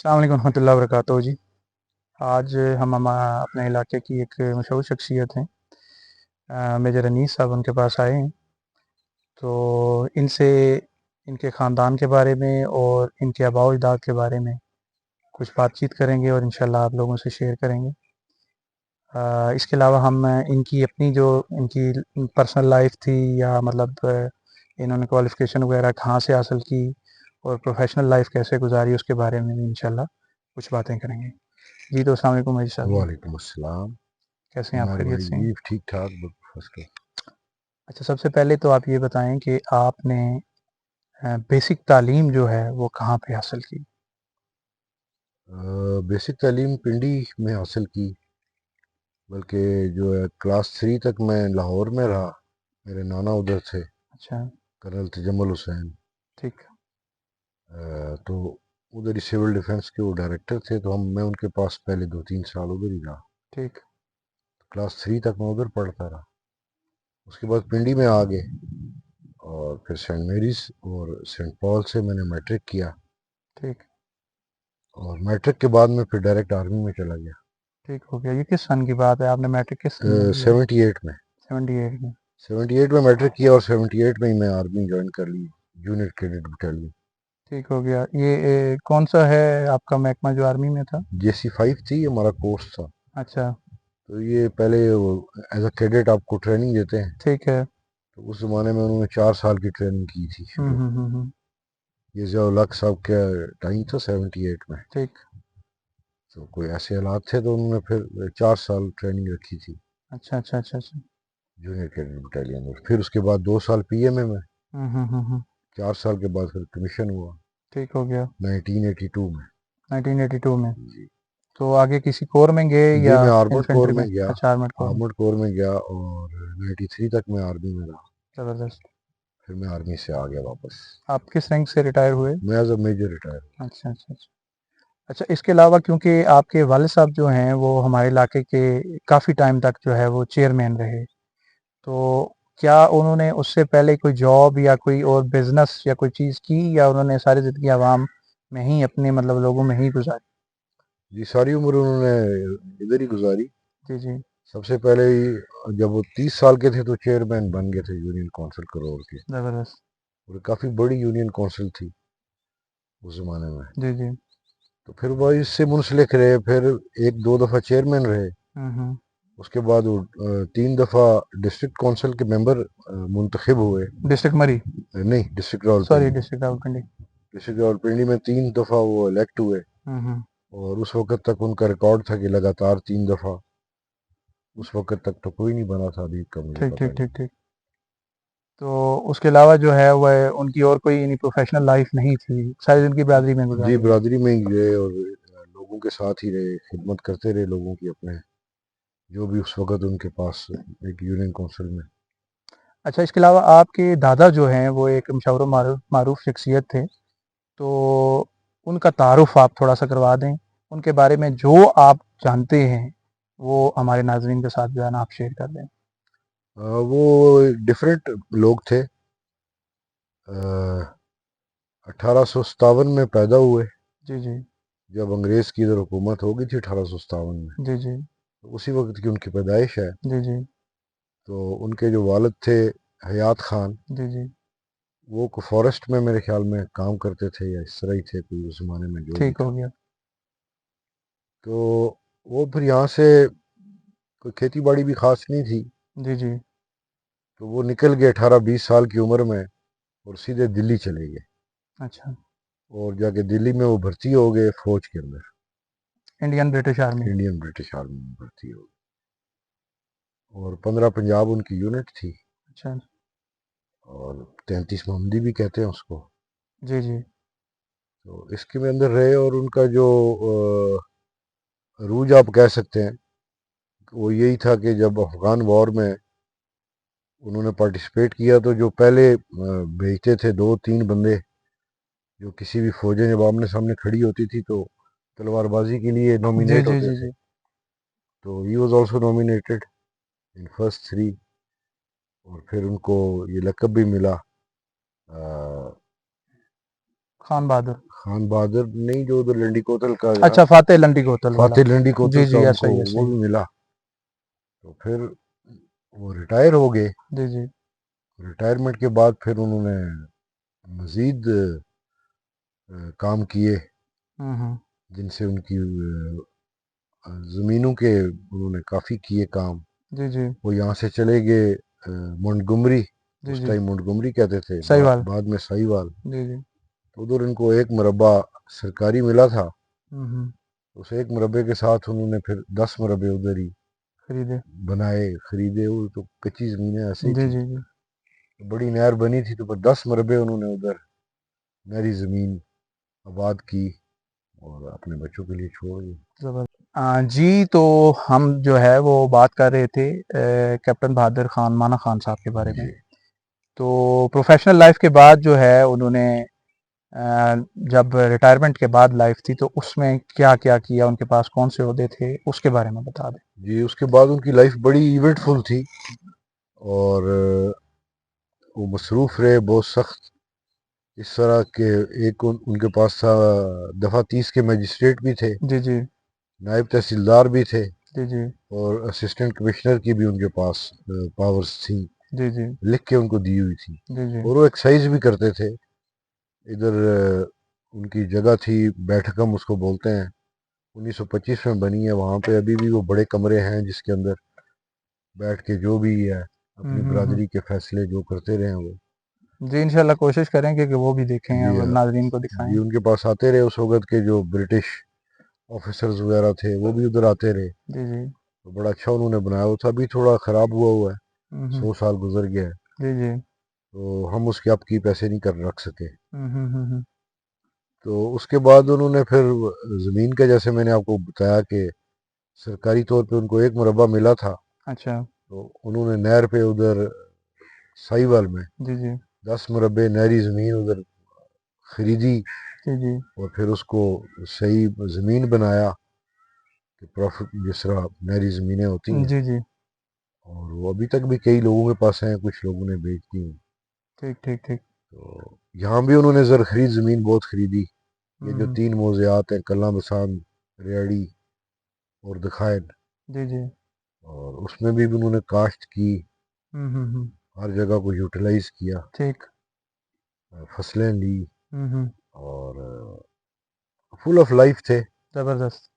अस्सलाम वालेकुम रहमतुल्लाहि व बरकातहू जी। आज हम अपने इलाके की एक मशहूर शख्सियत हैं, मेजर अनीस साहब उनके पास आए हैं। तो इनसे इनके ख़ानदान के बारे में और इनके आबाओ अजदाद के बारे में कुछ बातचीत करेंगे और इंशाल्लाह आप लोगों से शेयर करेंगे। इसके अलावा हम इनकी अपनी जो इनकी पर्सनल लाइफ थी या मतलब इन्होंने क्वालिफ़िकेशन वगैरह कहाँ से हासिल की और प्रोफेशनल लाइफ कैसे गुजारी उसके बारे में भी इंशाल्लाह कुछ बातें करेंगे। जी, तो अस्सलाम वालेकुम मजिद साहब जी, वालेकुम अस्सलाम। कैसे हैं आप, अनार खैरियत भाई से हैं? जी ठीक ठाक फर्स्ट क्लास। अच्छा, सबसे पहले तो आप ये बताएं कि आपने बेसिक तालीम जो है वो कहाँ पे हासिल की? बेसिक तालीम पिंडी में हासिल की, बल्कि जो है क्लास 3 तक मैं लाहौर में रहा। मेरे नाना उधर थे, अच्छा, कर्नल तजम्मुल हुसैन। ठीक, तो उधर ही सिविल डिफेंस के वो डायरेक्टर थे, तो मैं उनके पास पहले 2-3 साल उधर ही रहा। ठीक, क्लास 3 तक मैं उधर पढ़ता रहा। उसके बाद पिंडी में आ गए और फिर सेंट मेरीज और सेंट पॉल से मैंने मैट्रिक किया। ठीक, और मैट्रिक के बाद मैं फिर डायरेक्ट आर्मी में चला गया। ठीक हो गया। ये किस सन की बात है? आपने मैट्रिक किस सन में दिया? 78 में। 78 में। 78 में मैट्रिक किया और 78 में ही मैं आर्मी ज्वाइन कर ली, जूनियर कैडेट बटालियन। ठीक हो गया। ये कौन सा है आपका महकमा जो आर्मी में था? JC5 थी, हमारा कोर्स था। अच्छा, तो ये पहले एज अ कैडेट आपको ट्रेनिंग देते हैं। ठीक है। तो उस ज़माने में उन्होंने 4 साल की ट्रेनिंग की थी शुरू। हम्म। ये ज़ियाउल हक साहब का टाइम था 78 में। ठीक, तो कोई ऐसे हालात थे तो उन्होंने फिर 4 साल ट्रेनिंग रखी थी अच्छा अच्छा अच्छा अच्छा। जूनियर कैडेट बटालियन में। फिर उसके बाद 2 साल PMA में। हम्म। 4 साल के बाद फिर कमीशन हुआ ठीक हो गया। 1982 में। 1982 में। जी। तो आगे किसी कोर में गए जी या मैं आर्मर्ड कोर इन्फेंट्री में में? गया। अच्छा, आर्मड कोर में। आर्मर्ड कोर में गया और 93 तक मैं आर्मी में रहा। ज़बरदस्त। फिर मैं आर्मी से आ गया वापस। आप किस रैंक से रिटायर हुए? मैं एज अ मेजर रिटायर। अच्छा अच्छा अच्छा। अच्छा, इसके अलावा क्योंकि आपके वालिद साहब जो हैं वो हमारे इलाके के काफ़ी टाइम तक जो है वो चेयरमैन रहे, तो क्या उन्होंने उससे पहले कोई जॉब या कोई और बिजनेस या कोई चीज़ की, या उन्होंने सारी ज़िंदगी आवाम में ही अपने मतलब लोगों में ही गुजारी? जी सारी उम्र उन्होंने इधर ही गुजारी। जी जी। सबसे पहले ही जब वो 30 साल के थे तो चेयरमैन बन गए थे यूनियन काउंसिल करौर के। ज़बरदस्त। और काफ़ी बड़ी यूनियन काउंसिल थी उस ज़माने में। जी जी। तो फिर वो इससे मुंसलिक रहे, फिर 1-2 दफ़ा चेयरमैन रहे। हम्म। उसके बाद वो 3 दफ़ा डिस्ट्रिक्ट काउंसिल के मेंबर मुंतखब हुए। डिस्ट्रिक्ट मरी। नहीं, district sorry, Rawalpindi. District Rawalpindi. District Rawalpindi में 3 दफ़ा वो इलेक्ट हुए। हम्म। और उस वक़्त तक उनका रिकॉर्ड था कि लगातार 3 दफ़ा। उस वक़्त तक तो कोई नहीं बना था, अभी का मुझे ठीक पता ठीक नहीं। ठीक ठीक। तो उसके अलावा जो है वह उनकी और कोई यानी प्रोफेशनल लाइफ नहीं थी, सारी ज़िंदगी बिरादरी में जी गुजारी उन्होंने? बिरादरी में ही गए और लोगों के साथ ही रहे, खिदमत करते रहे लोगों की अपने, जो भी उस वक़्त उनके पास एक यूनियन काउंसिल में। अच्छा, इसके अलावा आपके दादा जो हैं वो एक मशहूर मारूफ मारूफ शख्सियत थे, तो उनका तारुफ आप थोड़ा सा करवा दें, उनके बारे में जो आप जानते हैं वो हमारे नाजरीन के साथ जो है ना आप शेयर कर दें। वो डिफरेंट लोग थे। 1857 में पैदा हुए, जी जी। जब अंग्रेज़ की इधर हुकूमत हो गई थी 1857 में। जी जी। तो उसी वक्त की उनकी पैदाइश है। जी जी। तो उनके जो वालिद थे हयात खान, जी जी। वो फॉरेस्ट में मेरे ख्याल में काम करते थे या इस तरह ही थे, कोई उस ज़माने में जो भी ठीक हो था। गया। तो वो फिर यहाँ से कोई खेती बाड़ी भी खास नहीं थी। जी जी। तो वो निकल गए 18-20 साल की उम्र में और सीधे दिल्ली चले गए। अच्छा। और जाके दिल्ली में वो भर्ती हो गए फौज के अंदर। Indian British army. Indian British army में भर्ती हो गए और 15 पंजाब उनकी यूनिट थी। अच्छा। और 33 मोहम्मदी भी कहते हैं उसको। जी जी। तो इसके में अंदर रहे और उनका जो रूज आप कह सकते हैं, वो यही था कि जब अफगान वॉर में उन्होंने पार्टिसिपेट किया तो जो पहले भेजते थे 2-3 बंदे, जो किसी भी फौज जब आमने सामने खड़ी होती थी तो तलवारबाजी के लिए जी नॉमिनेट जी होते जी थे। जी। तो he was also nominated in first 3। और फिर उनको ये लकब भी मिला, अ, खान बहादुर। खान बहादुर नहीं, जो उधर लंडी कोतल का अच्छा, फातेह लंडी कोतल वाला। फातिह लंडी जी कोतल का जी, ऐसा उनको ही ऐसा वो ही। भी मिला। तो फिर वो रिटायर हो गए। जी जी। रिटायरमेंट के बाद फिर उन्होंने मज़ीद काम किए, हम्म। जिनसे उनकी ज़मीनों के उन्होंने काफ़ी किए काम। जी जी। वो यहाँ से चले गए मोंटगोमरी, जी उस जी। टाइम मोंटगोमरी कहते थे, सही बात। बाद में साहिवाल। जी जी। तो उधर इनको एक मुरब्बा सरकारी मिला था। हम्म। उस एक मुरब्बे के साथ उन्होंने फिर 10 मुरब्बे उधर ही खरीदे। बनाए, खरीदे। वो तो कच्ची ज़मीनें ऐसे ही जी थी, जी जी। बड़ी नहर बनी थी, तो पर 10 मुरब्बे उन्होंने उधर नहरी ज़मीन आबाद की और अपने बच्चों के लिए छोड़ दी। ज़बरदस्त। जी, तो हम जो है वो बात कर रहे थे कैप्टन बहादुर ख़ान, माना ख़ान साहब के बारे में। जी तो प्रोफ़ेशनल लाइफ़ के बाद जो है उन्होंने जब रिटायरमेंट के बाद लाइफ़ थी तो उसमें क्या-क्या किया, उनके पास कौन से ओहदे थे, उसके बारे में बता दें? जी, उसके बाद उनकी लाइफ बड़ी इवेंटफुल थी और वो मसरूफ़ रहे, बहुत सख्त। इस तरह के एक उनके पास था, दफ़ा 30 के मजिस्ट्रेट भी थे, जी जी। नायब तहसीलदार भी थे जी जी। और असिस्टेंट कमिश्नर की भी उनके पास पावर्स थी, जी जी। लिख के उनको दी हुई थी। जी जी। और वो एक्साइज भी करते थे। इधर उनकी जगह थी, बैठकम उसको बोलते हैं, 1925 में बनी है। वहाँ पे अभी भी वो बड़े कमरे हैं जिसके अंदर बैठ के जो भी है अपनी हुँ। बरादरी के फैसले जो करते रहे हैं वो। जी, इंशाल्लाह कोशिश करेंगे कि वो भी देखें जी और नाज़रीन को जी, दिखाएँ। उनके पास आते रहे उस वक़्त के जो ब्रिटिश ऑफिसर्स वगैरह थे, वो भी उधर आते रहे। जी जी। तो बड़ा अच्छा उन्होंने बनाया। वो था भी थोड़ा ख़राब हुआ हुआ है, हुँ, हुँ। 100 साल गुज़र गया है, जी जी। तो हम उसकी अपकीप ऐसे नहीं कर रख सके। हुँ। तो उसके बाद उन्होंने फिर ज़मीन का, जैसे मैंने आपको बताया कि सरकारी तौर पे उनको एक मुरब्बा मिला था, अच्छा। तो उन्होंने नहर पे उधर साहिवाल में जी जी। 10 मुरब्बे नहरी ज़मीन उधर खरीदी जी जी। और फिर उसको सही ज़मीन बनाया कि प्रॉफिट जिस तरह नहरी ज़मीनें होती हैं। जी जी। और वो अभी तक भी कई लोगों के पास हैं, कुछ लोगों ने बेच दी हैं। ठीक, ठीक, ठीक। तो यहाँ भी उन्होंने ज़रख़ीज़ ज़मीन बहुत खरीदी। ये जो हुँ। 3 मौज़ेआत हैं, कल्ला मसान, रियाड़ी और दखायन, जी जी। और उसमें भी उन्होंने काश्त की, हुँ। हर जगह को यूटिलाइज़ किया, ठीक। फसलें ली हुँ। और फुल ऑफ लाइफ थे। ज़बरदस्त।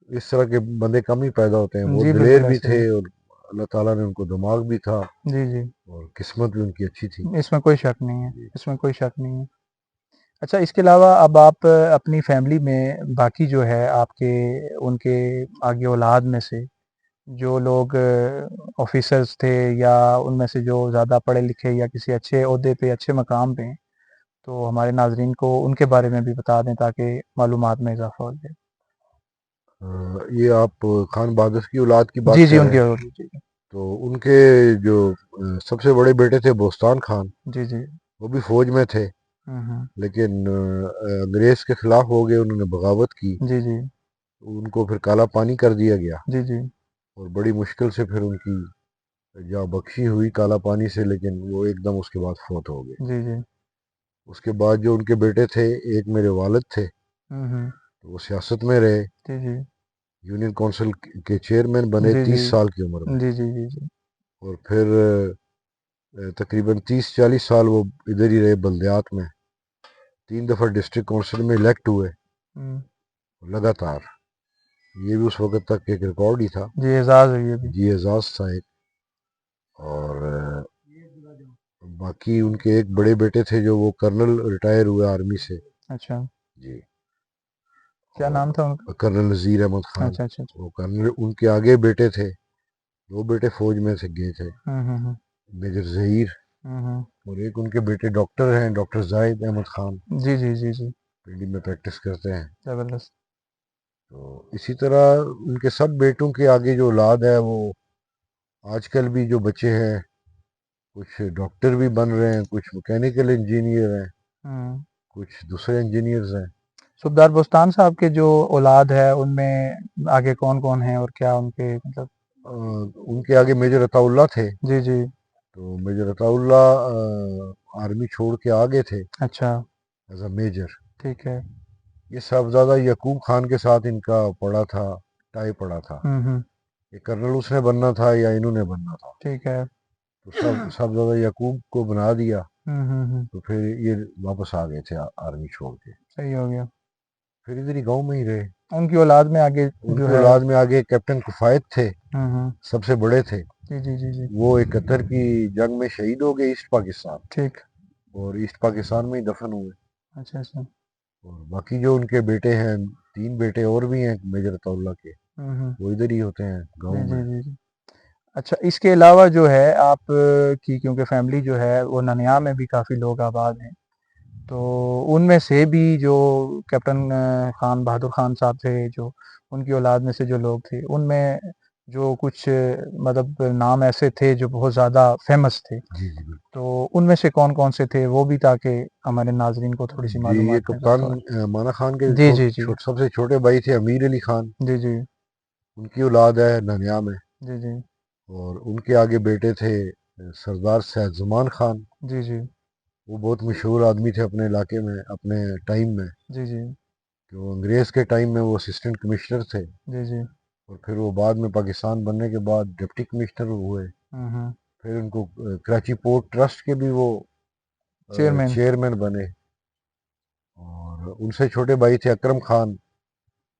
इस तरह के बंदे कम ही पैदा होते हैं, बहुत जी, दिलेर बिल्कुल भी ऐसे थे ही। और अल्लाह ताला ने उनको दिमाग भी था जी जी। और किस्मत भी उनकी अच्छी थी। इसमें कोई शक नहीं है, जी। इसमें कोई शक नहीं है। अच्छा, इसके अलावा अब आप अपनी फैमिली में बाकी जो है आपके उनके आगे औलाद में से जो लोग ऑफ़िसर्स थे या उनमें से जो ज़्यादा पढ़े लिखे या किसी अच्छे ओहदे पे, अच्छे मकाम पे हैं, तो हमारे नाज़रीन को उनके बारे में भी बता दें ताकि मालूमात में इज़ाफ़ा हो जाए। ये आप खान बहादुर की औलाद की बात जी, जी, कर रहे उनकी हैं। और जी, जी। तो उनके जो सबसे बड़े बेटे थे बोस्तान खान, जी, जी। वो भी फौज में थे, हुँ। लेकिन अंग्रेज के खिलाफ हो गए, उन्होंने बगावत की। जी, जी। उनको फिर काला पानी कर दिया गया जी, जी। और बड़ी मुश्किल से फिर उनकी जाँ बख्शी हुई काला पानी से, लेकिन वो एकदम उसके बाद फौत हो गए। जी, जी। उसके बाद जो उनके बेटे थे, एक मेरे वालिद थे, हुँ। तो वो सियासत में रहे, जी, जी। यूनियन काउंसिल के चेयरमैन बने जी, जी। 30 साल की उम्र में। जी, जी, जी, जी। और फिर तकरीबन 30-40 साल वो इधर ही रहे बल्दियात में। 3 दफ़ा डिस्ट्रिक्ट काउंसिल में इलेक्ट हुए हुँ। लगातार। ये भी उस वक़्त तक एक रिकॉर्ड ही था। जी, एज़ाज़ है ये भी। जी एजाज था एक। और बाकी उनके एक बड़े बेटे थे जो वो कर्नल रिटायर हुए आर्मी से। अच्छा, जी। क्या नाम था उनका? और कर्नल नज़ीर अहमद खान, अच्छा। वो कर्नल। उनके आगे बेटे थे, दो बेटे फौज में से गए थे, हुँ। मेजर जहीर। हुँ। और एक उनके बेटे डॉक्टर हैं, डॉक्टर जाहिद अहमद खान, जी, जी, जी, जी। पिंडी में प्रैक्टिस करते हैं। ज़बरदस्त। तो इसी तरह उनके सब बेटों के आगे जो औलाद है, वो आजकल भी जो बच्चे हैं, कुछ डॉक्टर भी बन रहे हैं, कुछ मैकेनिकल इंजीनियर हैं, हुँ। कुछ दूसरे इंजीनियर्स हैं। सुबदार बोस्तान साहब के जो औलाद है उनमें आगे कौन-कौन है और क्या उनके मतलब? उनके आगे मेजर अताउल्ला थे। जी, जी। तो मेजर अताउल्ला आर्मी छोड़ के आ गए थे अच्छा, एज अ मेजर। ठीक है। ये साहबजादा यकूब खान के साथ इनका पड़ा था, टाई पड़ा था। हम्म। ये कर्नल उसने बनना था या इन्होंने बनना था। ठीक है। तो सब साहबजादा यकूब को बना दिया। हम्म। तो फिर ये वापस आ गए थे आर्मी छोड़ के। सही हो गया। फिर इधर ही गांव में ही रहे। उनकी औलाद में आगे जो उनकी है। औलाद में आगे कैप्टन कुफायत थे, हम्म। सबसे बड़े थे। जी जी जी जी। वो 71 की जंग में शहीद हो गए ईस्ट पाकिस्तान, ठीक। और ईस्ट पाकिस्तान में ही दफन हुए। अच्छा अच्छा। और बाकी जो उनके बेटे हैं, 3 बेटे और भी हैं मेजर अताउल्ला के, हम्म। वो इधर ही होते हैं गांव जी जी में। जी जी। अच्छा, इसके अलावा जो है आप की क्योंकि फैमिली जो है वो ननिया में भी काफ़ी लोग आबाद हैं, तो उनमें से भी जो कैप्टन खान बहादुर खान साहब थे, जो उनकी औलाद में से जो लोग थे, उनमें जो कुछ मतलब नाम ऐसे थे जो बहुत ज़्यादा फेमस थे, जी जी बिल्कुल। तो उनमें से कौन कौन से थे वो भी, ताकि हमारे नाजरीन को थोड़ी सी जी, ये मालूमात में कप्तान इजाफा हो। माना खान के जी जी जी। सबसे छोटे भाई थे अमीर अली खान। जी जी उनकी औलाद है ननिया में। जी जी और उनके आगे बेटे थे सरदार सैयद जुमान खान। जी जी वो बहुत मशहूर आदमी थे अपने इलाके में, अपने टाइम में। जी जी कि वो अंग्रेज़ के टाइम में वो असिस्टेंट कमिश्नर थे। जी जी। और फिर वो बाद में पाकिस्तान बनने के बाद डिप्टी कमिश्नर हुए। हम्म। फिर उनको कराची पोर्ट ट्रस्ट के भी वो चेयरमैन। चेयरमैन बने। और उनसे छोटे भाई थे अकरम खान,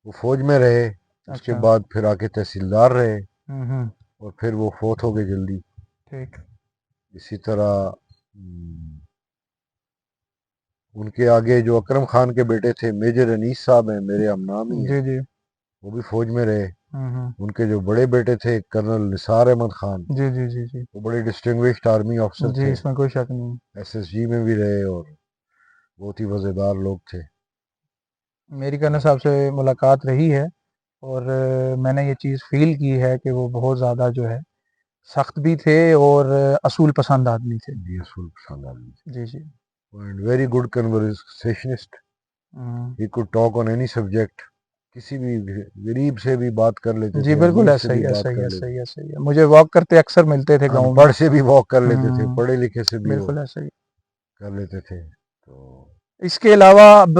वो फौज में रहे। उसके अच्छा। बाद फिर आके तहसीलदार रहे। हम्म। और फिर वो फोत हो गए जल्दी। ठीक। इसी तरह उनके आगे जो अकरम खान के बेटे थे मेजर अनीस साहब हैं, मेरे हम नाम ही हैं। जी जी। वो भी फौज में रहे। हम्म। उनके जो बड़े बेटे थे कर्नल निसार अहमद खान, जी जी जी जी वो बड़े डिस्टिंग्विश्ड आर्मी ऑफिसर जी, थे। इसमें कोई शक नहीं। एसएसजी में भी रहे और बहुत ही वज़ेदार लोग थे। मेरी कर्नल साहब से मुलाकात रही है, और मैंने ये चीज़ फील की है कि वो बहुत ज़्यादा जो है सख्त भी थे, और असूल पसंद आदमी थे। जी, असूल पसंद आदमी जी जी। थे and very good conversationist. Hmm. He could talk on any subject. किसी भी गरीब से भी बात कर लेते जी थे, बिल्कुल, अमीर से ऐसा भी ही है, बात सही कर है, लेते सही थे। है, सही है। मुझे वॉक करते अक्सर मिलते थे गाँव में। अनपढ़ से भी वॉक कर लेते थे, हम्म। पढ़े लिखे से भी वो बिल्कुल ऐसा ही। कर लेते थे। तो इसके अलावा अब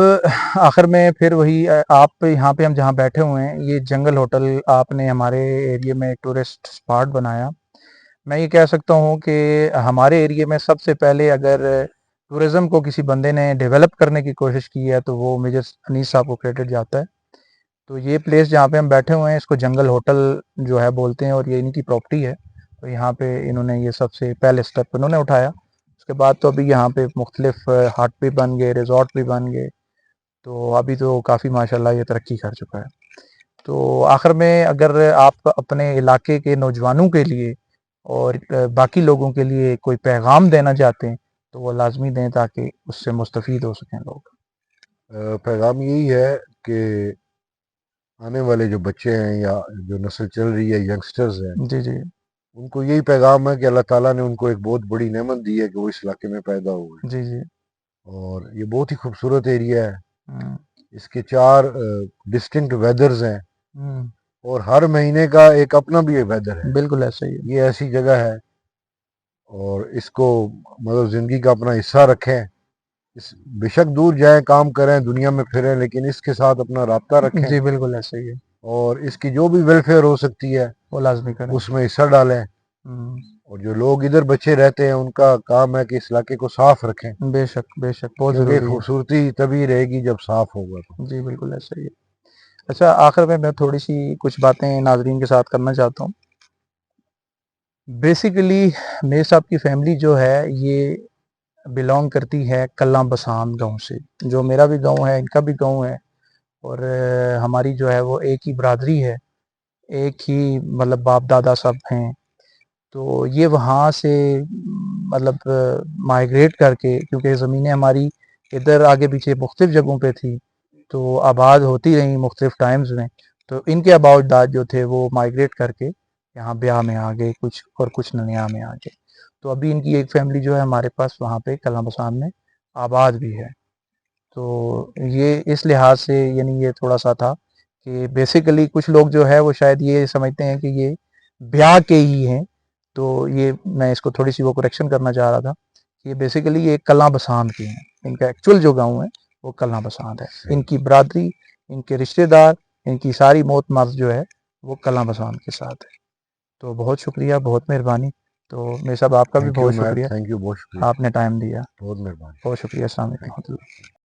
आखिर में फिर वही आप यहाँ पे हम जहाँ बैठे हुए हैं, ये जंगल होटल आपने हमारे एरिया में एक टूरिस्ट स्पॉट बनाया। मैं ये कह सकता हूँ कि हमारे एरिया में सबसे पहले अगर टूरिज़्म को किसी बंदे ने डेवलप करने की कोशिश की है, तो वो मेजर अनीस साहब को क्रेडिट जाता है। तो ये प्लेस जहाँ पे हम बैठे हुए हैं, इसको जंगल होटल जो है बोलते हैं, और ये इनकी प्रॉपर्टी है। तो यहाँ पे इन्होंने ये सबसे पहले स्टेप इन्होंने उठाया। उसके बाद तो अभी यहाँ पे मुख्तलिफ हट भी बन गए, रिजॉर्ट भी बन गए, तो अभी तो काफ़ी माशाल्लाह ये तरक्की कर चुका है। तो आखिर में अगर आप अपने इलाके के नौजवानों के लिए और बाकी लोगों के लिए कोई पैगाम देना चाहते हैं, तो वो लाजमी दें, ताकि उससे मुस्तफ़ीद हो सकें लोग। पैगाम यही है कि आने वाले जो बच्चे हैं या जो नस्ल चल रही है, यंगस्टर्स हैं, जी जी उनको यही पैगाम है कि अल्लाह ताला ने उनको एक बहुत बड़ी नेमत दी है कि वो इस इलाके में पैदा हुए हैं। जी जी। और ये बहुत ही खूबसूरत एरिया है। हम्म। इसके 4 डिस्टिंक्ट वेदर्स हैं। हम्म। और हर महीने का एक अपना भी एक वेदर है। बिल्कुल ऐसा ही है। ये ऐसी जगह है। और इसको मतलब ज़िंदगी का अपना हिस्सा रखें। इस बेशक दूर जाएं, काम करें, दुनिया में फिरें, लेकिन इसके साथ अपना राब्ता रखें। जी बिल्कुल ऐसा ही है। और इसकी जो भी वेलफेयर हो सकती है वो लाजमी करें। उसमें हिस्सा डालें। हम्म। और जो लोग इधर बच्चे रहते हैं उनका काम है कि इस इलाके को साफ रखें। बेशक बेशक, बहुत क्योंकि ज़रूरी है। खूबसूरती तभी रहेगी जब साफ होगा तो। जी बिल्कुल ऐसा ही है। अच्छा, आखिर में मैं थोड़ी सी कुछ बातें नाजरीन के साथ करना चाहता हूँ। बेसिकली मेरे साहब की फैमिली जो है ये बिलोंग करती है कल्ला बसाम गांव से। जो मेरा भी गांव है, इनका भी गांव है, और हमारी जो है वो एक ही बरादरी है, एक ही मतलब बाप दादा सब हैं। तो ये वहाँ से मतलब माइग्रेट करके, क्योंकि ज़मीनें हमारी इधर आगे पीछे मुख्तलिफ जगहों पे थी, तो आबाद होती रहीं मुख्तलिफ टाइम्स में। तो इनके अबाउट दाद जो थे वो माइग्रेट करके यहाँ ब्याह में आ गए कुछ, और कुछ ननिया में आ गए। तो अभी इनकी एक फैमिली जो है हमारे पास वहाँ पे कलाम बसान में आबाद भी है। तो ये इस लिहाज से यानी ये थोड़ा सा था कि बेसिकली कुछ लोग जो है वो शायद ये समझते हैं कि ये ब्याह के ही हैं। तो ये मैं इसको थोड़ी सी वो करेक्शन करना चाह रहा था कि ये बेसिकली ये कलां बसान के हैं। इनका एक्चुअल जो गांव है वो कलना बसात है। इनकी बरादरी, इनके रिश्तेदार, इनकी सारी मौत मर्ज जो है वो कलना बसात के साथ है। तो बहुत शुक्रिया, बहुत मेहरबानी। तो मेरे साहब आपका भी थैंक यू बहुत मैट, शुक्रिया, थैंक यू, बहुत शुक्रिया, आपने टाइम दिया, बहुत मेहरबानी। बहुत शुक्रिया। अस्सलाम थैंक वालेकुम।